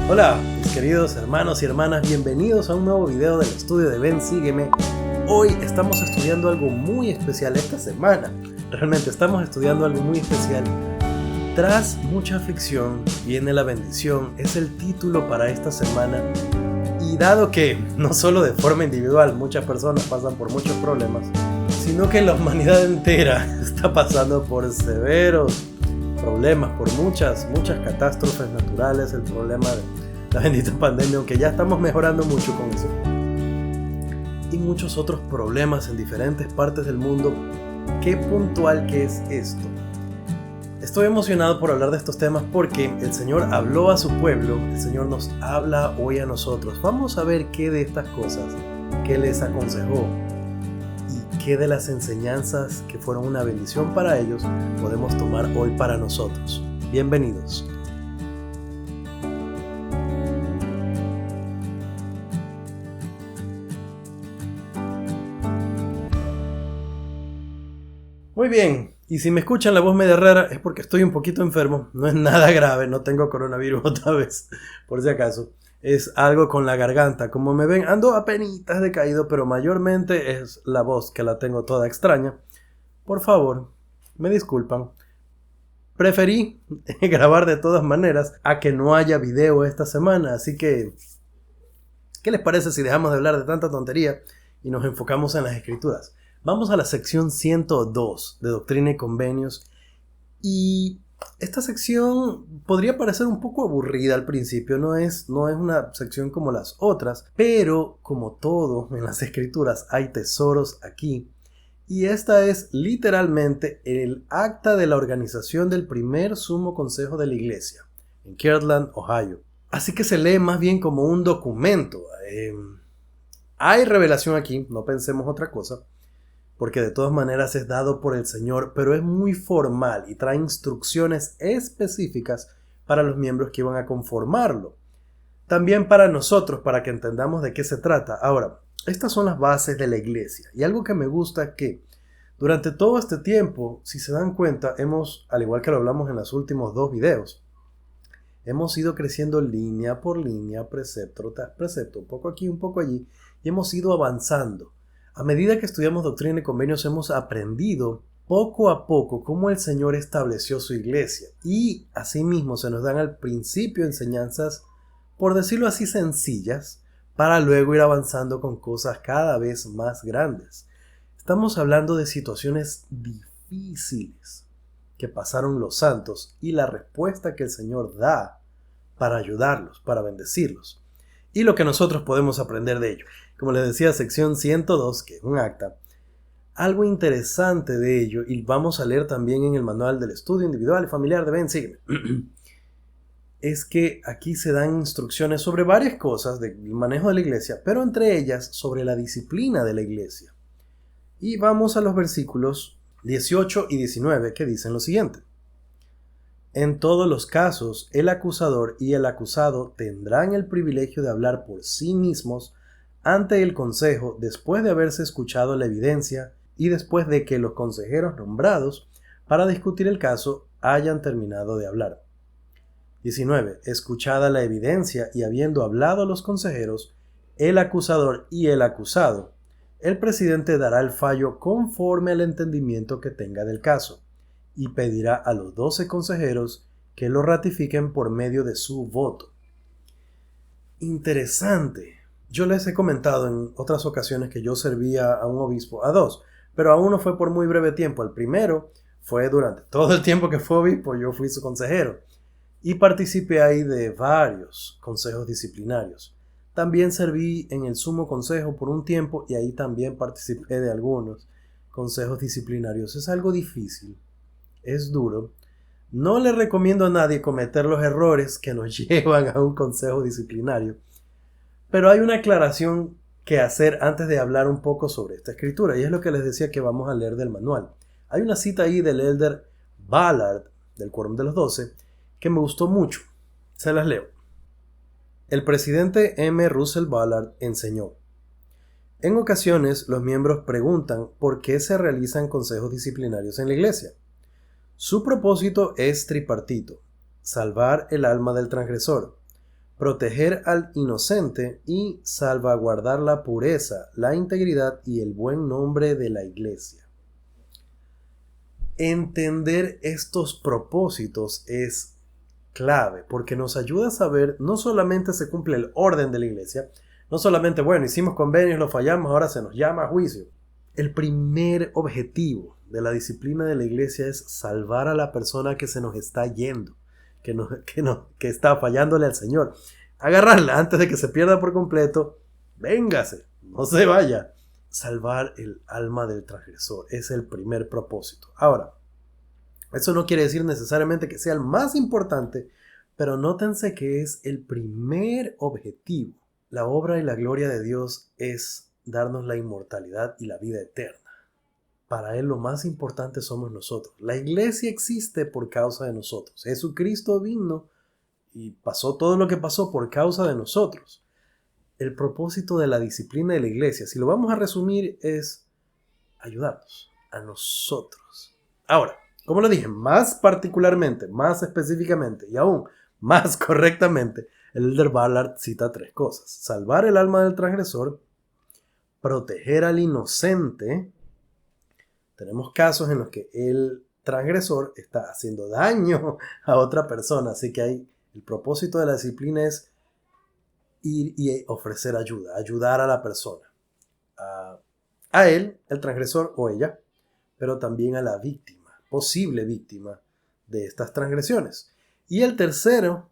Hola, mis queridos hermanos y hermanas, bienvenidos a un nuevo video del estudio de Ven, Sígueme. Hoy estamos estudiando algo muy especial esta semana. Realmente estamos estudiando algo muy especial. Tras mucha aflicción viene la bendición, es el título para esta semana. Y dado que no solo de forma individual muchas personas pasan por muchos problemas, sino que la humanidad entera está pasando por severos problemas, por muchas catástrofes naturales, el problema de la bendita pandemia, aunque ya estamos mejorando mucho con eso, y muchos otros problemas en diferentes partes del mundo. Qué puntual que es esto. Estoy emocionado por hablar de estos temas porque el Señor habló a su pueblo, el Señor nos habla hoy a nosotros. Vamos a ver qué de estas cosas que les aconsejó y qué de las enseñanzas que fueron una bendición para ellos podemos tomar hoy para nosotros. Bienvenidos. Muy bien, y si me escuchan la voz media rara es porque estoy un poquito enfermo, no es nada grave, no tengo coronavirus otra vez, por si acaso. Es algo con la garganta, como me ven ando apenitas decaído, pero mayormente es la voz que la tengo toda extraña. Por favor, me disculpan. Preferí grabar de todas maneras a que no haya video esta semana, así que ¿qué les parece si dejamos de hablar de tanta tontería y nos enfocamos en las escrituras? Vamos a la sección 102 de Doctrina y Convenios, y esta sección podría parecer un poco aburrida al principio, no es una sección como las otras, pero como todo en las escrituras hay tesoros aquí, y esta es literalmente el acta de la organización del primer sumo consejo de la iglesia, en Kirtland, Ohio. Así que se lee más bien como un documento. Hay revelación aquí, no pensemos otra cosa, porque de todas maneras es dado por el Señor, pero es muy formal y trae instrucciones específicas para los miembros que iban a conformarlo. También para nosotros, para que entendamos de qué se trata. Ahora, estas son las bases de la iglesia. Y algo que me gusta es que durante todo este tiempo, si se dan cuenta, al igual que lo hablamos en los últimos 2 videos, hemos ido creciendo línea por línea, precepto tras precepto, un poco aquí, un poco allí, y hemos ido avanzando. A medida que estudiamos Doctrina y Convenios hemos aprendido poco a poco cómo el Señor estableció su iglesia, y asimismo se nos dan al principio enseñanzas, por decirlo así, sencillas, para luego ir avanzando con cosas cada vez más grandes. Estamos hablando de situaciones difíciles que pasaron los santos y la respuesta que el Señor da para ayudarlos, para bendecirlos, y lo que nosotros podemos aprender de ello. Como les decía, sección 102, que es un acta, algo interesante de ello, y vamos a leer también en el manual del estudio individual y familiar de Ven, Sígueme, es que aquí se dan instrucciones sobre varias cosas del manejo de la iglesia, pero entre ellas sobre la disciplina de la iglesia. Y vamos a los versículos 18 y 19 que dicen lo siguiente. En todos los casos, el acusador y el acusado tendrán el privilegio de hablar por sí mismos ante el consejo después de haberse escuchado la evidencia y después de que los consejeros nombrados para discutir el caso hayan terminado de hablar. 19. Escuchada la evidencia y habiendo hablado los consejeros, el acusador y el acusado, el presidente dará el fallo conforme al entendimiento que tenga del caso y pedirá a los 12 consejeros que lo ratifiquen por medio de su voto. Interesante. Yo les he comentado en otras ocasiones que yo servía a un obispo, a 2, pero a uno fue por muy breve tiempo. El primero fue durante todo el tiempo que fue obispo, yo fui su consejero y participé ahí de varios consejos disciplinarios. También serví en el sumo consejo por un tiempo y ahí también participé de algunos consejos disciplinarios. Es algo difícil, es duro. No le recomiendo a nadie cometer los errores que nos llevan a un consejo disciplinario. Pero hay una aclaración que hacer antes de hablar un poco sobre esta escritura, y es lo que les decía que vamos a leer del manual. Hay una cita ahí del elder Ballard, del Quórum de los 12, que me gustó mucho. Se las leo. El presidente M. Russell Ballard enseñó: en ocasiones los miembros preguntan por qué se realizan consejos disciplinarios en la iglesia. Su propósito es tripartito: salvar el alma del transgresor, proteger al inocente y salvaguardar la pureza, la integridad y el buen nombre de la iglesia. Entender estos propósitos es clave porque nos ayuda a saber no solamente se cumple el orden de la iglesia, no solamente, bueno, hicimos convenios, lo fallamos, ahora se nos llama a juicio. El primer objetivo de la disciplina de la iglesia es salvar a la persona que se nos está yendo, que está fallándole al Señor. Agarrarla antes de que se pierda por completo. Véngase, no se vaya. Salvar el alma del transgresor es el primer propósito. Ahora, eso no quiere decir necesariamente que sea el más importante, pero nótense que es el primer objetivo. La obra y la gloria de Dios es darnos la inmortalidad y la vida eterna. Para Él lo más importante somos nosotros. La iglesia existe por causa de nosotros. Jesucristo vino y pasó todo lo que pasó por causa de nosotros. El propósito de la disciplina de la iglesia, si lo vamos a resumir, es ayudarnos a nosotros. Ahora, como lo dije, más particularmente, más específicamente y aún más correctamente, el Elder Ballard cita 3 cosas. Salvar el alma del transgresor, proteger al inocente. Tenemos casos en los que el transgresor está haciendo daño a otra persona, así que el propósito de la disciplina es ir y ofrecer ayuda, ayudar a la persona, a él, el transgresor o ella, pero también a la víctima, posible víctima de estas transgresiones. Y el tercero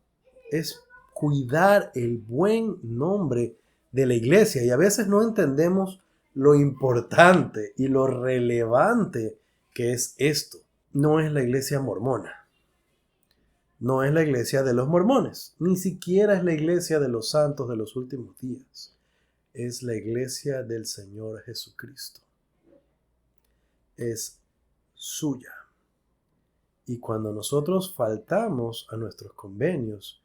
es cuidar el buen nombre de la iglesia, y a veces no entendemos lo importante y lo relevante que es esto. No es la iglesia mormona, no es la iglesia de los mormones, ni siquiera es la iglesia de los santos de los últimos días. Es la iglesia del Señor Jesucristo. Es suya. Y cuando nosotros faltamos a nuestros convenios,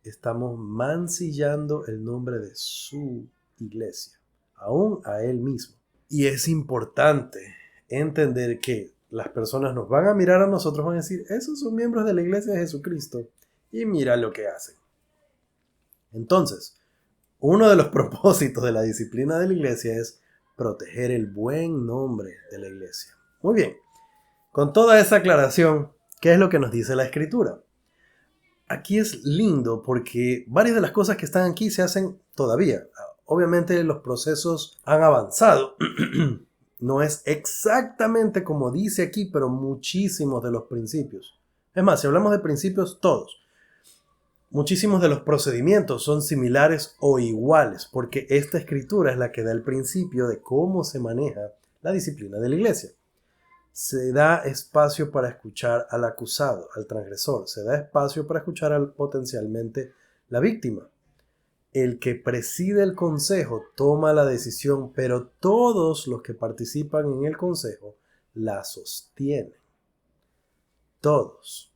estamos mancillando el nombre de su iglesia, aún a Él mismo. Y es importante entender que las personas nos van a mirar a nosotros, van a decir, esos son miembros de la iglesia de Jesucristo, y mira lo que hacen. Entonces, uno de los propósitos de la disciplina de la iglesia es proteger el buen nombre de la iglesia. Muy bien, con toda esa aclaración, ¿qué es lo que nos dice la Escritura? Aquí es lindo porque varias de las cosas que están aquí se hacen todavía. Obviamente los procesos han avanzado. No es exactamente como dice aquí, pero muchísimos de los principios. Es más, si hablamos de principios, todos. Muchísimos de los procedimientos son similares o iguales, porque esta escritura es la que da el principio de cómo se maneja la disciplina de la iglesia. Se da espacio para escuchar al acusado, al transgresor. Se da espacio para escuchar al potencialmente la víctima. El que preside el consejo toma la decisión, pero todos los que participan en el consejo la sostienen. Todos.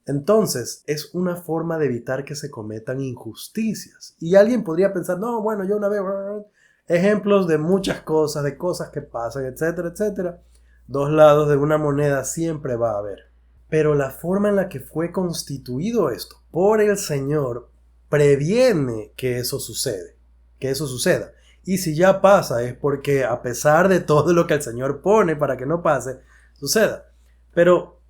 Entonces, es una forma de evitar que se cometan injusticias. Y alguien podría pensar, no, bueno, yo una vez... Ejemplos de muchas cosas, de cosas que pasan, etcétera, etcétera. Dos lados de una moneda siempre va a haber. Pero la forma en la que fue constituido esto por el Señor previene que eso suceda. Y si ya pasa es porque a pesar de todo lo que el Señor pone para que no pase, suceda. Pero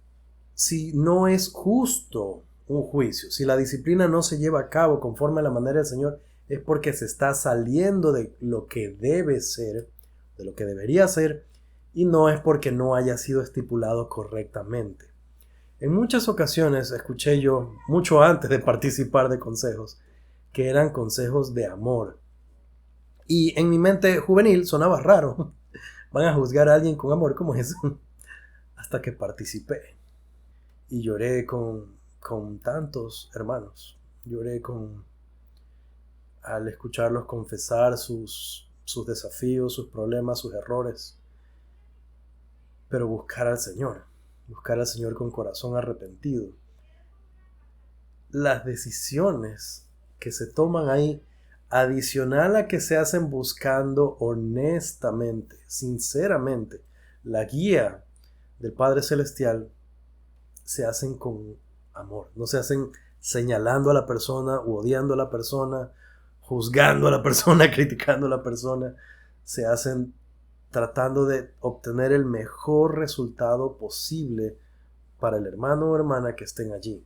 si no es justo un juicio, si la disciplina no se lleva a cabo conforme a la manera del Señor, es porque se está saliendo de lo que debe ser, de lo que debería ser, y no es porque no haya sido estipulado correctamente. En muchas ocasiones escuché yo, mucho antes de participar de consejos, que eran consejos de amor. Y en mi mente juvenil sonaba raro. Van a juzgar a alguien con amor, ¿cómo es eso? Hasta que participé. Y lloré con tantos hermanos. Lloré al escucharlos confesar sus desafíos, sus problemas, sus errores. Pero buscar al Señor con corazón arrepentido. Las decisiones que se toman ahí, adicional a que se hacen buscando honestamente, sinceramente, la guía del Padre Celestial, se hacen con amor, no se hacen señalando a la persona, u odiando a la persona, juzgando a la persona, criticando a la persona. Se hacen tratando de obtener el mejor resultado posible para el hermano o hermana que estén allí.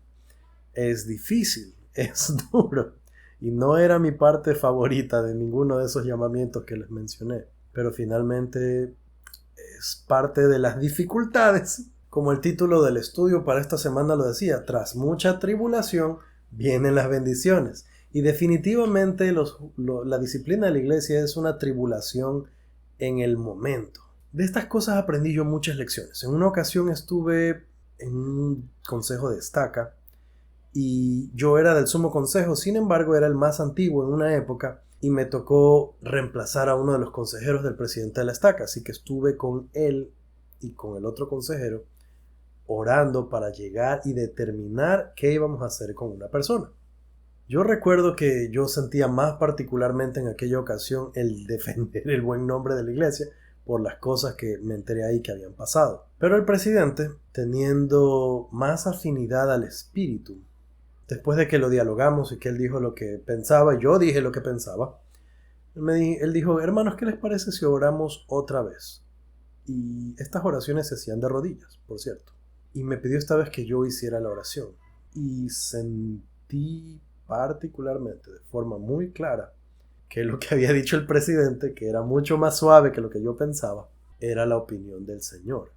Es difícil, es duro, y no era mi parte favorita de ninguno de esos llamamientos que les mencioné, pero finalmente es parte de las dificultades. Como el título del estudio para esta semana lo decía, tras mucha tribulación vienen las bendiciones. Y definitivamente la disciplina de la iglesia es una tribulación en el momento. De estas cosas aprendí yo muchas lecciones. En una ocasión estuve en un consejo de estaca y yo era del sumo consejo, sin embargo era el más antiguo en una época y me tocó reemplazar a uno de los consejeros del presidente de la estaca, así que estuve con él y con el otro consejero orando para llegar y determinar qué íbamos a hacer con una persona. Yo recuerdo que yo sentía más particularmente en aquella ocasión el defender el buen nombre de la iglesia por las cosas que me enteré ahí que habían pasado. Pero el presidente, teniendo más afinidad al espíritu, después de que lo dialogamos y que él dijo lo que pensaba y yo dije lo que pensaba, él dijo, hermanos, ¿qué les parece si oramos otra vez? Y estas oraciones se hacían de rodillas, por cierto. Y me pidió esta vez que yo hiciera la oración. Y sentí particularmente, de forma muy clara, que lo que había dicho el presidente, que era mucho más suave que lo que yo pensaba, era la opinión del Señor.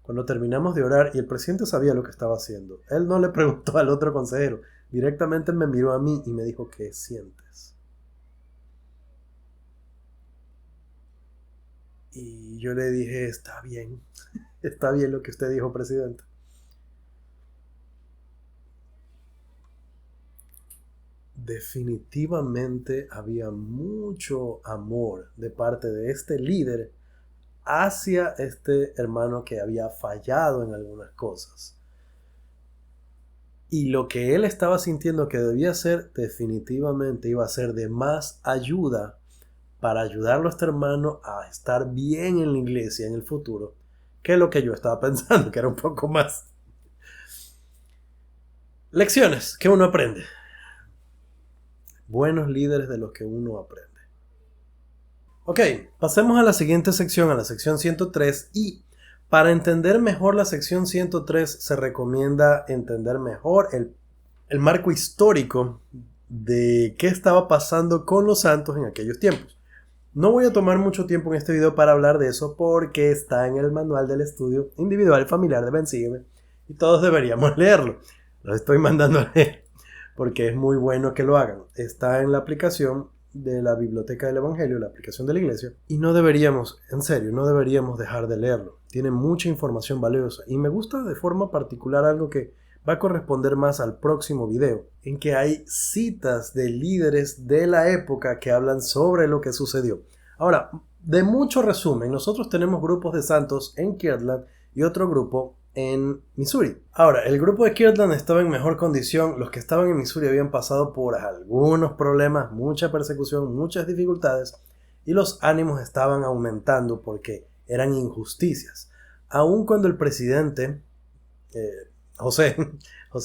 Cuando terminamos de orar, y el presidente sabía lo que estaba haciendo, él no le preguntó al otro consejero, directamente me miró a mí y me dijo, ¿qué sientes? Y yo le dije, está bien lo que usted dijo, presidente. Definitivamente había mucho amor de parte de este líder hacia este hermano que había fallado en algunas cosas. Y lo que él estaba sintiendo que debía ser, definitivamente iba a ser de más ayuda para ayudarlo a este hermano a estar bien en la iglesia en el futuro, que lo que yo estaba pensando, que era un poco más. Lecciones que uno aprende. Buenos líderes de los que uno aprende. Ok, pasemos a la siguiente sección, a la sección 103, y para entender mejor la sección 103 se recomienda entender mejor el marco histórico de qué estaba pasando con los santos en aquellos tiempos. No voy a tomar mucho tiempo en este video para hablar de eso porque está en el manual del estudio individual familiar de Bensígueme y todos deberíamos leerlo. Lo estoy mandando a leer porque es muy bueno que lo hagan. Está en la aplicación de la Biblioteca del Evangelio, la aplicación de la iglesia, y no deberíamos, en serio, no deberíamos dejar de leerlo. Tiene mucha información valiosa y me gusta de forma particular algo que va a corresponder más al próximo video, en que hay citas de líderes de la época que hablan sobre lo que sucedió. Ahora, de mucho resumen, nosotros tenemos grupos de santos en Kirtland y otro grupo en Missouri. Ahora, el grupo de Kirtland estaba en mejor condición. Los que estaban en Missouri habían pasado por algunos problemas, mucha persecución, muchas dificultades, y los ánimos estaban aumentando porque eran injusticias. Aun cuando el presidente José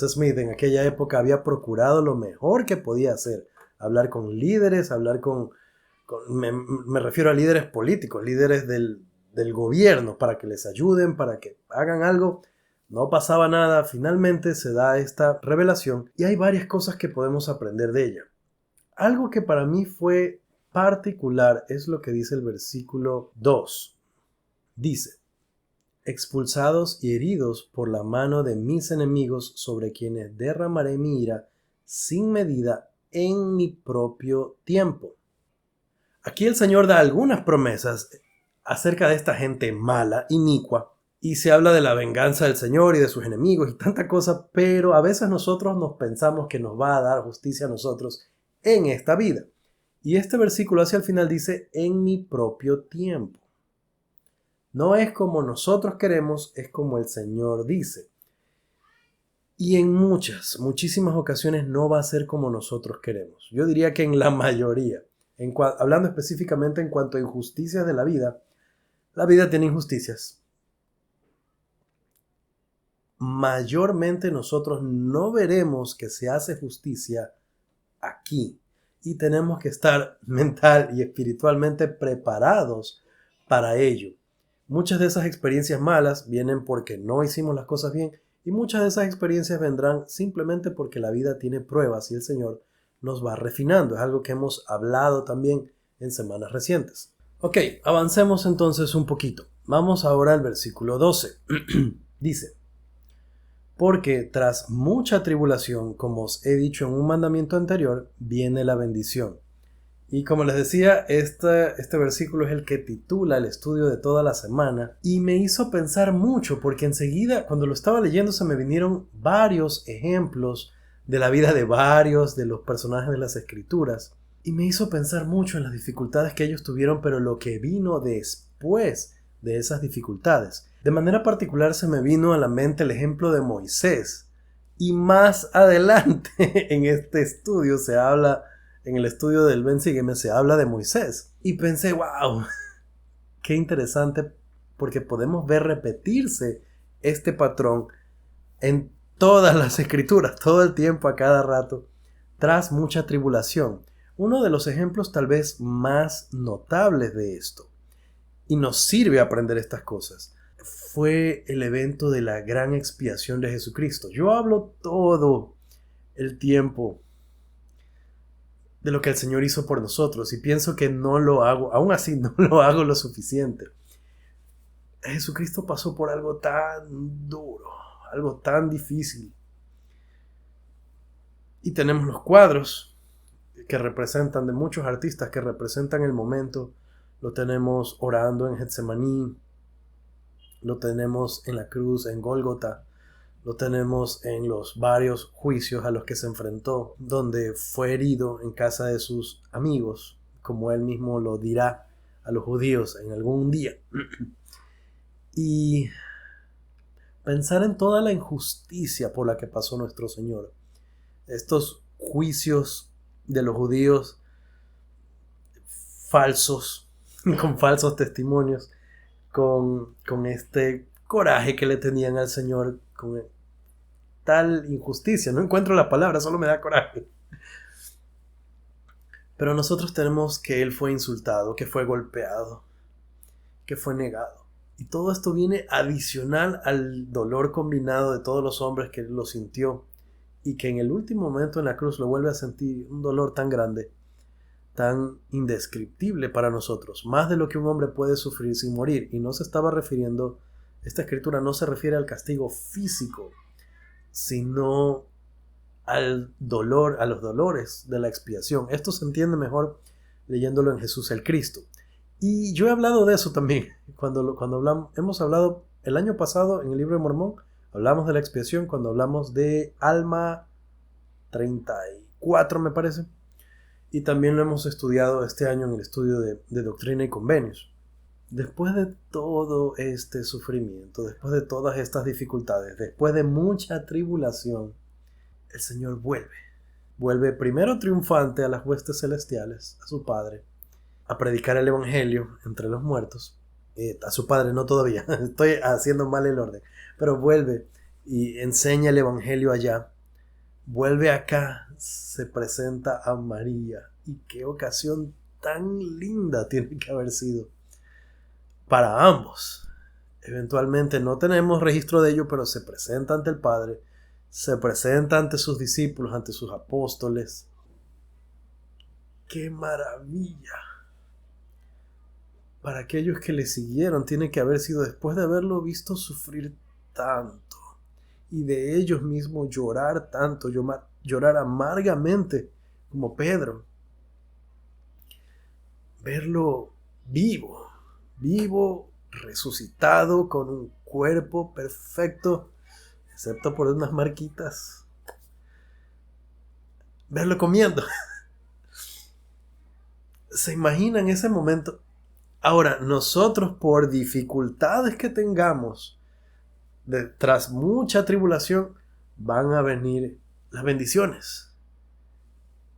Smith en aquella época había procurado lo mejor que podía hacer, hablar con líderes, me refiero a líderes políticos, líderes del gobierno, para que les ayuden, para que hagan algo. No pasaba nada. Finalmente se da esta revelación y hay varias cosas que podemos aprender de ella. Algo que para mí fue particular es lo que dice el versículo 2. Dice, expulsados y heridos por la mano de mis enemigos, sobre quienes derramaré mi ira sin medida en mi propio tiempo. Aquí el Señor da algunas promesas acerca de esta gente mala, inicua, y se habla de la venganza del Señor y de sus enemigos y tanta cosa, pero a veces nosotros nos pensamos que nos va a dar justicia a nosotros en esta vida. Y este versículo hacia el final dice, en mi propio tiempo. No es como nosotros queremos, es como el Señor dice. Y en muchísimas ocasiones no va a ser como nosotros queremos. Yo diría que en la mayoría. Hablando específicamente en cuanto a injusticias de la vida tiene injusticias. mayormente nosotros no veremos que se hace justicia aquí. Y tenemos que estar mental y espiritualmente preparados para ello. Muchas de esas experiencias malas vienen porque no hicimos las cosas bien, y muchas de esas experiencias vendrán simplemente porque la vida tiene pruebas y el Señor nos va refinando. Es algo que hemos hablado también en semanas recientes. Ok, avancemos entonces un poquito. Vamos ahora al versículo 12. Dice: porque tras mucha tribulación, como os he dicho en un mandamiento anterior, viene la bendición. Y como les decía, este versículo es el que titula el estudio de toda la semana, y me hizo pensar mucho porque enseguida cuando lo estaba leyendo se me vinieron varios ejemplos de la vida de varios de los personajes de las escrituras, y me hizo pensar mucho en las dificultades que ellos tuvieron, pero lo que vino después de esas dificultades. De manera particular se me vino a la mente el ejemplo de Moisés, y más adelante en este estudio se habla, en el estudio del Ven Sígueme, se habla de Moisés. Y pensé, wow, qué interesante, porque podemos ver repetirse este patrón en todas las escrituras, todo el tiempo, a cada rato, tras mucha tribulación. Uno de los ejemplos tal vez más notables de esto, y nos sirve aprender estas cosas, fue el evento de la gran expiación de Jesucristo. Yo hablo todo el tiempo de lo que el Señor hizo por nosotros y pienso que no lo hago, aún así no lo hago lo suficiente. Jesucristo pasó por algo tan duro, algo tan difícil. Y tenemos los cuadros que representan, de muchos artistas que representan el momento. Lo tenemos orando en Getsemaní, lo tenemos en la cruz, en Gólgota, lo tenemos en los varios juicios a los que se enfrentó, donde fue herido en casa de sus amigos, como él mismo lo dirá a los judíos en algún día. Y pensar en toda la injusticia por la que pasó nuestro Señor. Estos juicios de los judíos falsos, con falsos testimonios, con este coraje que le tenían al Señor, con tal injusticia. No encuentro la palabra, solo me da coraje. Pero nosotros tenemos que Él fue insultado, que fue golpeado, que fue negado. Y todo esto viene adicional al dolor combinado de todos los hombres que lo sintió, y que en el último momento en la cruz lo vuelve a sentir, un dolor tan grande, tan indescriptible para nosotros, más de lo que un hombre puede sufrir sin morir. Y no se estaba refiriendo, esta escritura no se refiere al castigo físico, sino al dolor, a los dolores de la expiación. Esto se entiende mejor leyéndolo en Jesús el Cristo. Y yo he hablado de eso también, hemos hablado el año pasado en el libro de Mormón, hablamos de la expiación cuando hablamos de Alma 34, me parece. Y también lo hemos estudiado este año en el estudio de Doctrina y Convenios. Después de todo este sufrimiento, después de todas estas dificultades, después de mucha tribulación, el Señor vuelve primero triunfante a las huestes celestiales, a su Padre, a predicar el Evangelio entre los muertos. A su Padre no todavía, estoy haciendo mal el orden, pero vuelve y enseña el Evangelio allá. Vuelve acá, se presenta a María, y qué ocasión tan linda tiene que haber sido para ambos. Eventualmente no tenemos registro de ello, pero se presenta ante el Padre, se presenta ante sus discípulos, ante sus apóstoles. ¡Qué maravilla! Para aquellos que le siguieron, tiene que haber sido después de haberlo visto sufrir tanto, y de ellos mismos llorar tanto, llorar amargamente como Pedro. Verlo vivo, resucitado, con un cuerpo perfecto, excepto por unas marquitas. Verlo comiendo. ¿Se imaginan ese momento? Ahora, nosotros, por dificultades que tengamos, tras mucha tribulación, van a venir las bendiciones.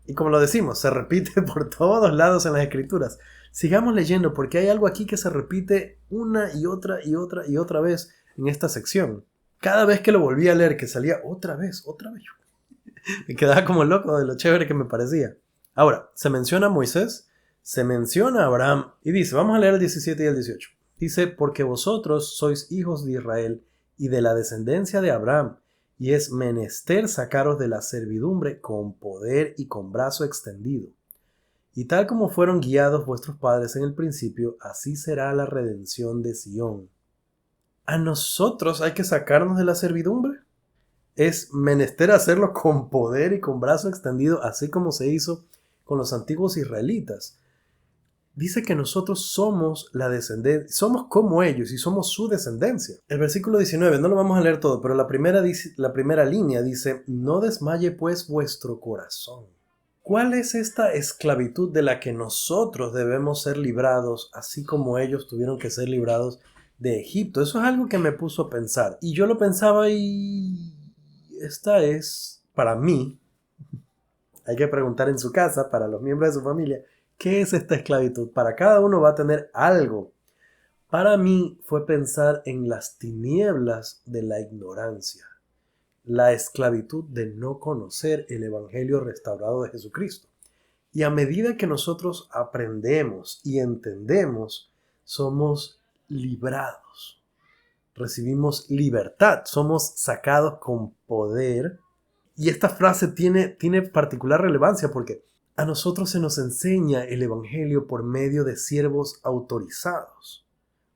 Y como lo decimos, se repite por todos lados en las escrituras. Sigamos leyendo, porque hay algo aquí que se repite una y otra vez en esta sección. Cada vez que lo volvía a leer, que salía otra vez, me quedaba como loco de lo chévere que me parecía. Ahora, se menciona a Moisés, se menciona a Abraham, y dice, vamos a leer el 17 y el 18. Dice, porque vosotros sois hijos de Israel y de la descendencia de Abraham, y es menester sacaros de la servidumbre con poder y con brazo extendido. Y tal como fueron guiados vuestros padres en el principio, así será la redención de Sión. ¿A nosotros hay que sacarnos de la servidumbre? Es menester hacerlo con poder y con brazo extendido, así como se hizo con los antiguos israelitas. Dice que nosotros somos la descendencia, somos como ellos y somos su descendencia. El versículo 19, no lo vamos a leer todo, pero la primera línea dice, no desmaye pues vuestro corazón. ¿Cuál es esta esclavitud de la que nosotros debemos ser librados, así como ellos tuvieron que ser librados de Egipto? Eso es algo que me puso a pensar. Y yo lo pensaba y esta es, para mí, hay que preguntar en su casa, para los miembros de su familia, ¿qué es esta esclavitud? Para cada uno va a tener algo. Para mí fue pensar en las tinieblas de la ignorancia, la esclavitud de no conocer el evangelio restaurado de Jesucristo. Y a medida que nosotros aprendemos y entendemos, somos librados. Recibimos libertad, somos sacados con poder. Y esta frase tiene particular relevancia porque a nosotros se nos enseña el evangelio por medio de siervos autorizados,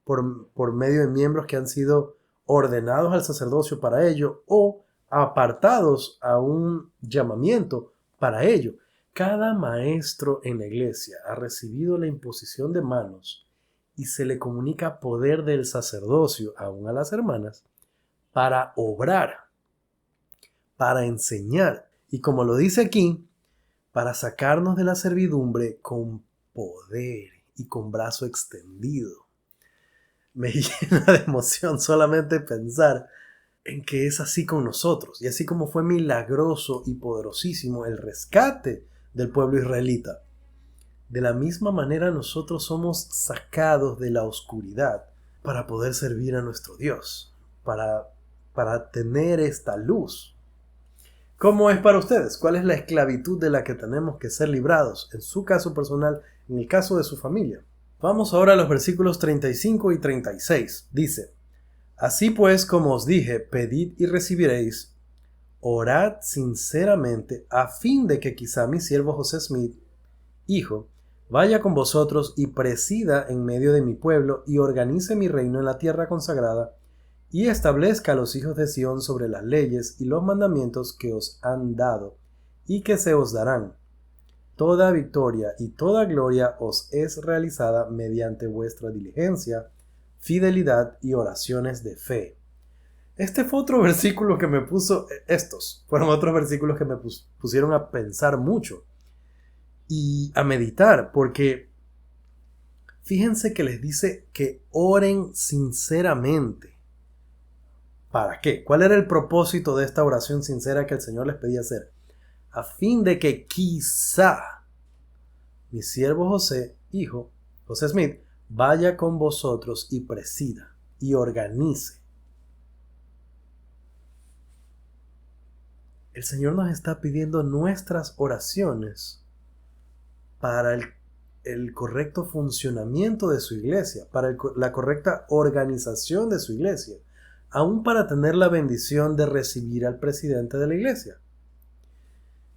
por medio de miembros que han sido ordenados al sacerdocio para ello o apartados a un llamamiento para ello. Cada maestro en la iglesia ha recibido la imposición de manos y se le comunica poder del sacerdocio, aún a las hermanas, para obrar, para enseñar. Y como lo dice aquí, para sacarnos de la servidumbre con poder y con brazo extendido. Me llena de emoción solamente pensar en que es así con nosotros. Y así como fue milagroso y poderosísimo el rescate del pueblo israelita, de la misma manera nosotros somos sacados de la oscuridad para poder servir a nuestro Dios, para tener esta luz. ¿Cómo es para ustedes? ¿Cuál es la esclavitud de la que tenemos que ser librados? En su caso personal, en el caso de su familia. Vamos ahora a los versículos 35 y 36. Dice, así pues, como os dije, pedid y recibiréis, orad sinceramente a fin de que quizá mi siervo José Smith, hijo, vaya con vosotros y presida en medio de mi pueblo y organice mi reino en la tierra consagrada, y establezca a los hijos de Sión sobre las leyes y los mandamientos que os han dado, y que se os darán. Toda victoria y toda gloria os es realizada mediante vuestra diligencia, fidelidad y oraciones de fe. Este fue otro versículo que me puso, estos fueron otros versículos que me pusieron a pensar mucho y a meditar, porque fíjense que les dice que oren sinceramente. ¿Para qué? ¿Cuál era el propósito de esta oración sincera que el Señor les pedía hacer? A fin de que quizá mi siervo José, hijo, José Smith, vaya con vosotros y presida y organice. El Señor nos está pidiendo nuestras oraciones para el correcto funcionamiento de su iglesia, para la correcta organización de su iglesia, aún para tener la bendición de recibir al presidente de la iglesia.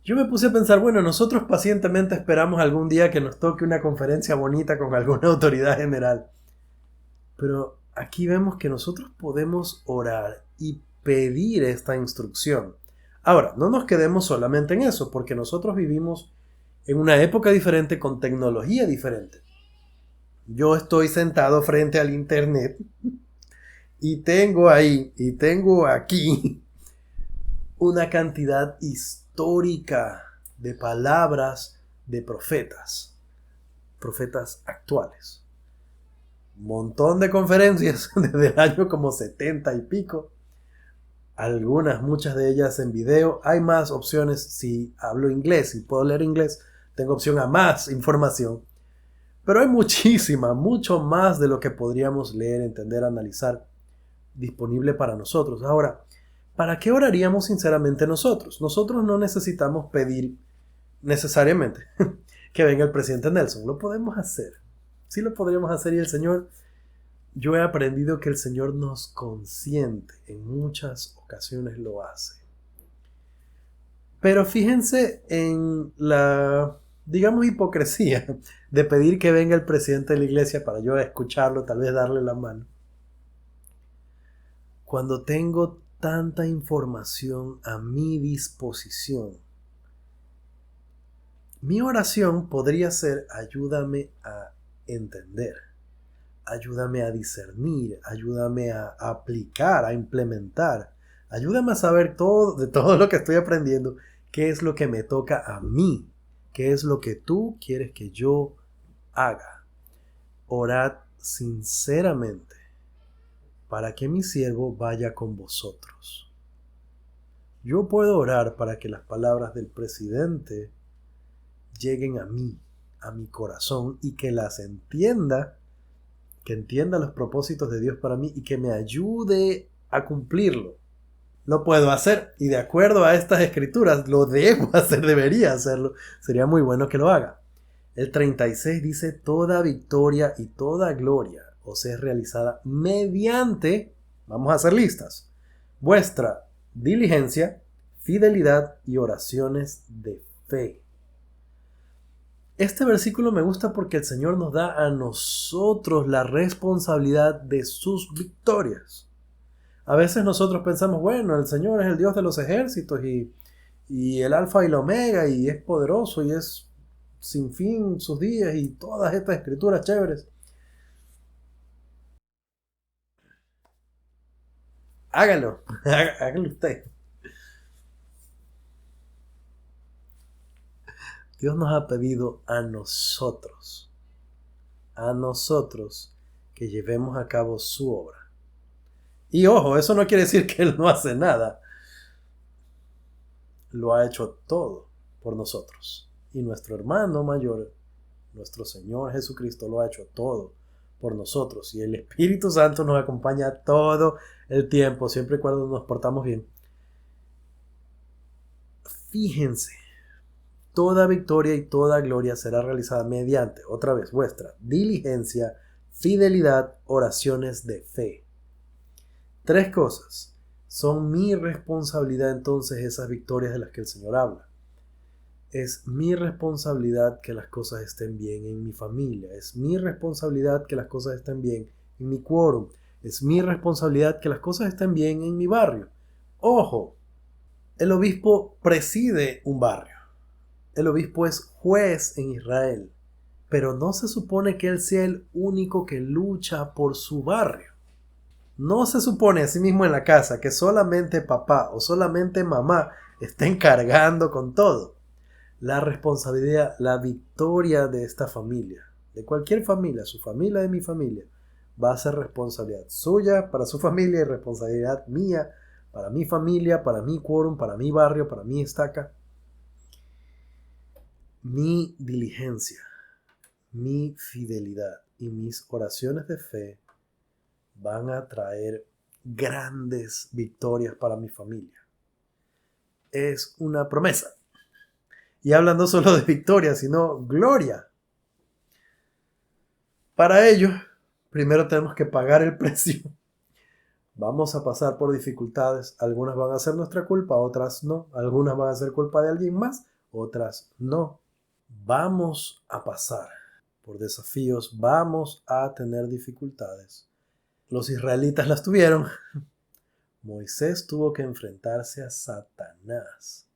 Yo me puse a pensar, bueno, nosotros pacientemente esperamos algún día que nos toque una conferencia bonita con alguna autoridad general. Pero aquí vemos que nosotros podemos orar y pedir esta instrucción. Ahora, no nos quedemos solamente en eso, porque nosotros vivimos en una época diferente con tecnología diferente. Yo estoy sentado frente al internet y tengo aquí una cantidad histórica de palabras de profetas actuales. Un montón de conferencias desde el año como 70 y pico. Muchas de ellas en video. Hay más opciones si hablo inglés y puedo leer inglés. Tengo opción a más información. Pero hay mucho más de lo que podríamos leer, entender, analizar. disponible para nosotros. Ahora, ¿para qué oraríamos sinceramente nosotros? Nosotros no necesitamos pedir necesariamente que venga el presidente Nelson. Lo podemos hacer. Sí lo podríamos hacer y el Señor, yo he aprendido que el Señor nos consiente. En muchas ocasiones lo hace. Pero fíjense en la, digamos, hipocresía de pedir que venga el presidente de la iglesia para yo escucharlo, tal vez darle la mano. Cuando tengo tanta información a mi disposición, mi oración podría ser: ayúdame a entender, ayúdame a discernir, ayúdame a aplicar, a implementar, ayúdame a saber todo de todo lo que estoy aprendiendo, qué es lo que me toca a mí, qué es lo que tú quieres que yo haga. Orad sinceramente para que mi siervo vaya con vosotros. Yo puedo orar para que las palabras del presidente lleguen a mí, a mi corazón, y que las entienda, que entienda los propósitos de Dios para mí y que me ayude a cumplirlo. Lo puedo hacer y de acuerdo a estas escrituras lo debo hacer, debería hacerlo. Sería muy bueno que lo haga. El 36 dice: toda victoria y toda gloria os es realizada mediante, vamos a hacer listas, vuestra diligencia, fidelidad y oraciones de fe. Este versículo me gusta porque el Señor nos da a nosotros la responsabilidad de sus victorias. A veces nosotros pensamos, bueno, el Señor es el Dios de los ejércitos y el alfa y la omega, y es poderoso y es sin fin sus días y todas estas escrituras chéveres. Hágalo, hágalo usted. Dios nos ha pedido a nosotros que llevemos a cabo su obra. Y ojo, eso no quiere decir que Él no hace nada. Lo ha hecho todo por nosotros. Y nuestro hermano mayor, nuestro Señor Jesucristo, lo ha hecho todo por nosotros. Y el Espíritu Santo nos acompaña todo el tiempo, siempre y cuando nos portamos bien. Fíjense, toda victoria y toda gloria será realizada mediante, otra vez, vuestra diligencia, fidelidad, oraciones de fe. 3 cosas. Son mi responsabilidad entonces esas victorias de las que el Señor habla. Es mi responsabilidad que las cosas estén bien en mi familia. Es mi responsabilidad que las cosas estén bien en mi quórum. Es mi responsabilidad que las cosas estén bien en mi barrio. Ojo, el obispo preside un barrio. El obispo es juez en Israel. Pero no se supone que él sea el único que lucha por su barrio. No se supone así mismo en la casa que solamente papá o solamente mamá estén cargando con todo. La responsabilidad, la victoria de esta familia, de cualquier familia, su familia, de mi familia, va a ser responsabilidad suya para su familia y responsabilidad mía para mi familia, para mi quórum, para mi barrio, para mi estaca. Mi diligencia, mi fidelidad y mis oraciones de fe van a traer grandes victorias para mi familia. Es una promesa. Y hablando solo de victoria, sino gloria. Para ello, primero tenemos que pagar el precio. Vamos a pasar por dificultades. Algunas van a ser nuestra culpa, otras no. Algunas van a ser culpa de alguien más, otras no. Vamos a pasar por desafíos, vamos a tener dificultades. Los israelitas las tuvieron. Moisés tuvo que enfrentarse a Satanás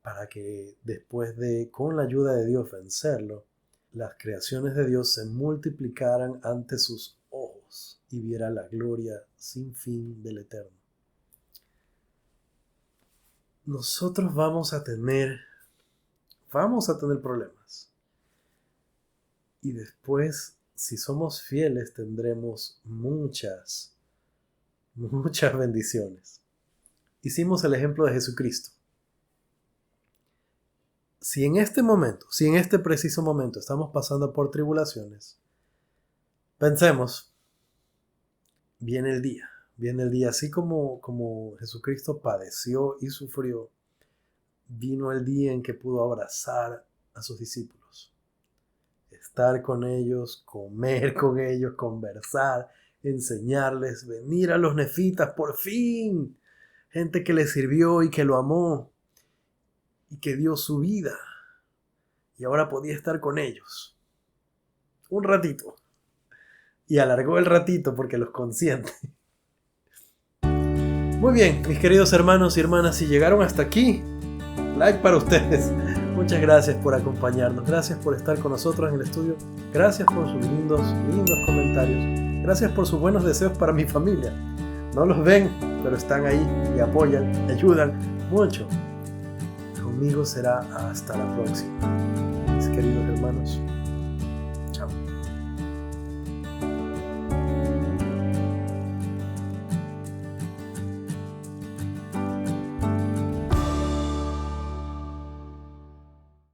para que después de, con la ayuda de Dios, vencerlo, las creaciones de Dios se multiplicaran ante sus ojos y viera la gloria sin fin del Eterno. Nosotros vamos a tener problemas. Y después, si somos fieles, tendremos muchas bendiciones. Hicimos el ejemplo de Jesucristo. Si en este preciso momento estamos pasando por tribulaciones, pensemos, viene el día, Viene el día, así como Jesucristo padeció y sufrió, vino el día en que pudo abrazar a sus discípulos, estar con ellos, comer con ellos, conversar, enseñarles, venir a los nefitas, por fin, gente que le sirvió y que lo amó y que dio su vida, y ahora podía estar con ellos un ratito, y alargó el ratito porque los consiente. Muy bien, mis queridos hermanos y hermanas, si llegaron hasta aquí, like para ustedes. Muchas gracias por acompañarnos, gracias por estar con nosotros en el estudio, gracias por sus lindos comentarios, gracias por sus buenos deseos para mi familia. No los ven, pero están ahí y apoyan, ayudan mucho. Conmigo será hasta la próxima, mis queridos hermanos.